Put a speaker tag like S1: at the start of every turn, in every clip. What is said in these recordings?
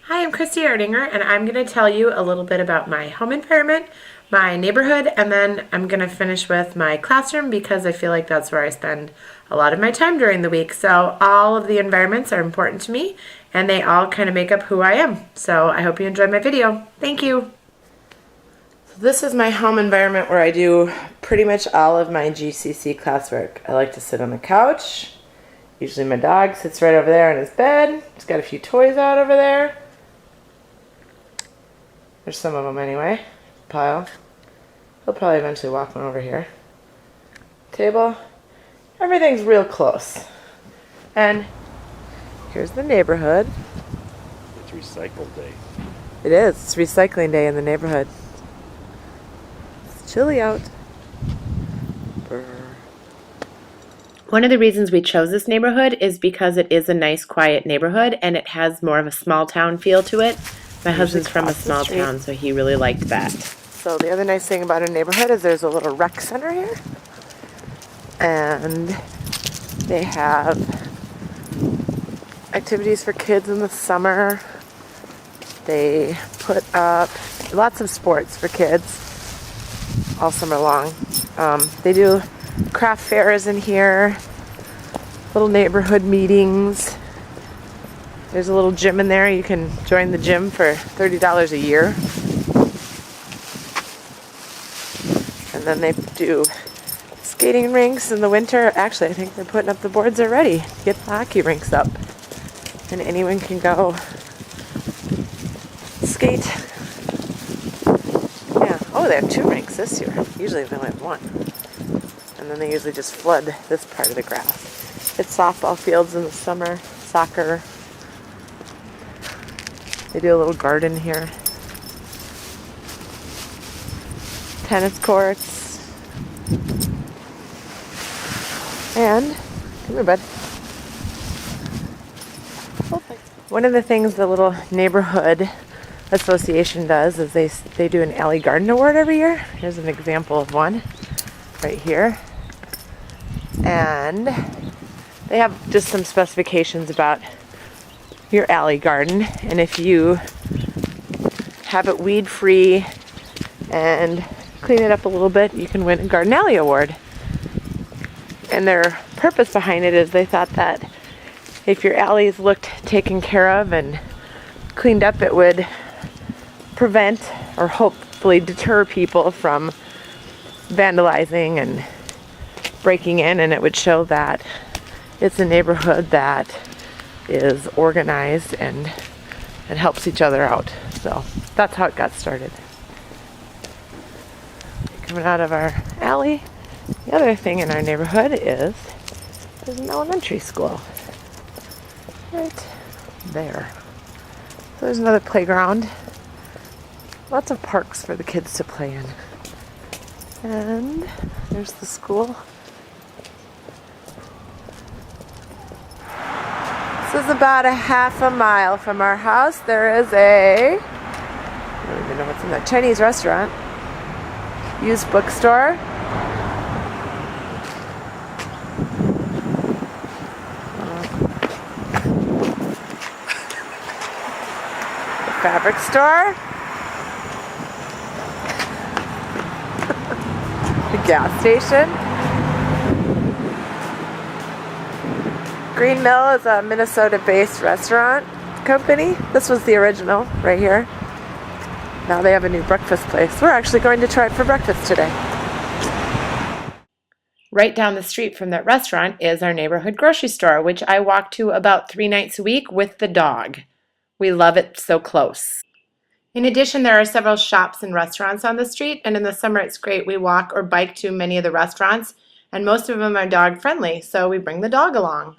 S1: Hi, I'm Christy Erdinger, and I'm going to tell you a little bit about my home environment, my neighborhood, and then I'm going to finish with my classroom because I feel like that's where I spend a lot of my time during the week. So, all of the environments are important to me, and they all kind of make up who I am. So, I hope you enjoyed my video. Thank you. So this is my home environment where I do pretty much all of my GCC classwork. I like to sit on the couch. Usually, my dog sits right over there in his bed. He's got a few toys out over there. There's some of them anyway. Pile. He'll probably eventually walk one over here. Table. Everything's real close. And here's the neighborhood.
S2: It's recycle day.
S1: It is. It's recycling day in the neighborhood. It's chilly out. Brr. One of the reasons we chose this neighborhood is because it is a nice, quiet neighborhood and it has more of a small town feel to it. My husband's from a small town, so he really liked that. So the other nice thing about a neighborhood is there's a little rec center here. And they have activities for kids in the summer. They put up lots of sports for kids all summer long. They do craft fairs in here, little neighborhood meetings. There's a little gym in there. You can join the gym for $30 a year. And then they do skating rinks in the winter. Actually, I think they're putting up the boards already to get the hockey rinks up. And anyone can go skate. Yeah. Oh, they have 2 rinks this year. Usually they only have 1. And then they usually just flood this part of the grass. It's softball fields in the summer, soccer. They do a little garden here. Tennis courts. And, come here, bud. One of the things the little neighborhood association does is they do an Alley Garden Award every year. Here's an example of one right here. And they have just some specifications about your alley garden, and if you have it weed free and clean it up a little bit, you can win a Garden Alley Award. And their purpose behind it is they thought that if your alleys looked taken care of and cleaned up, it would prevent or hopefully deter people from vandalizing and breaking in, and it would show that it's a neighborhood that is organized and helps each other out. So that's how it got started. Coming out of our alley, the other thing in our neighborhood is there's an elementary school right there. So there's another playground. Lots of parks for the kids to play in. And there's the school. This is about a half a mile from our house. There is I don't even know what's in that, Chinese restaurant, used bookstore, the fabric store, the gas station. Green Mill is a Minnesota-based restaurant company. This was the original right here. Now they have a new breakfast place. We're actually going to try it for breakfast today. Right down the street from that restaurant is our neighborhood grocery store, which I walk to about 3 nights a week with the dog. We love it so close. In addition, there are several shops and restaurants on the street, and in the summer it's great. We walk or bike to many of the restaurants, and most of them are dog friendly, so we bring the dog along.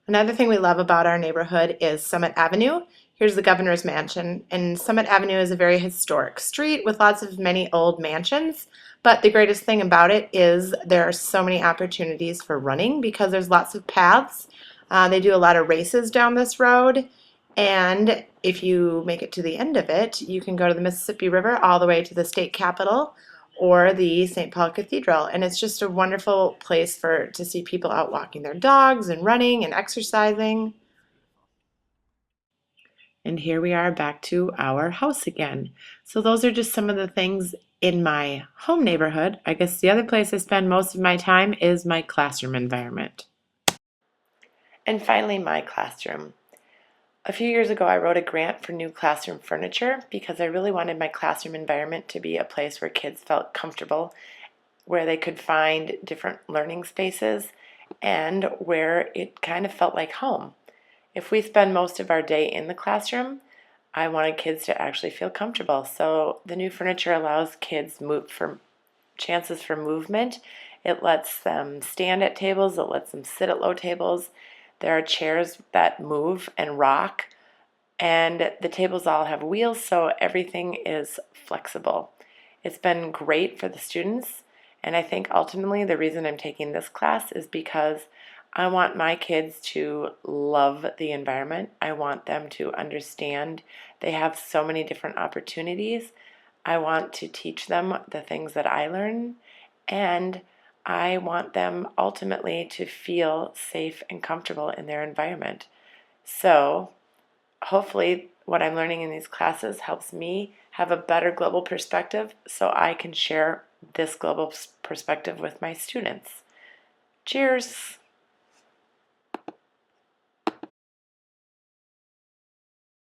S1: Another thing we love about our neighborhood is Summit Avenue. Here's the governor's mansion, and Summit Avenue is a very historic street with lots of many old mansions, but the greatest thing about it is there are so many opportunities for running because there's lots of paths. They do a lot of races down this road, and if you make it to the end of it, you can go to the Mississippi River all the way to the state capitol, or the St. Paul Cathedral. And it's just a wonderful place to see people out walking their dogs and running and exercising. And here we are back to our house again. So those are just some of the things in my home neighborhood. I guess the other place I spend most of my time is my classroom environment. And finally, my classroom. A few years ago, I wrote a grant for new classroom furniture because I really wanted my classroom environment to be a place where kids felt comfortable, where they could find different learning spaces, and where it kind of felt like home. If we spend most of our day in the classroom, I wanted kids to actually feel comfortable. So the new furniture allows kids chances for movement. It lets them stand at tables, it lets them sit at low tables. There are chairs that move and rock, and the tables all have wheels, so everything is flexible. It's been great for the students, and I think ultimately the reason I'm taking this class is because I want my kids to love the environment. I want them to understand they have so many different opportunities. I want to teach them the things that I learn, and I want them ultimately to feel safe and comfortable in their environment. So, hopefully, what I'm learning in these classes helps me have a better global perspective so I can share this global perspective with my students. Cheers!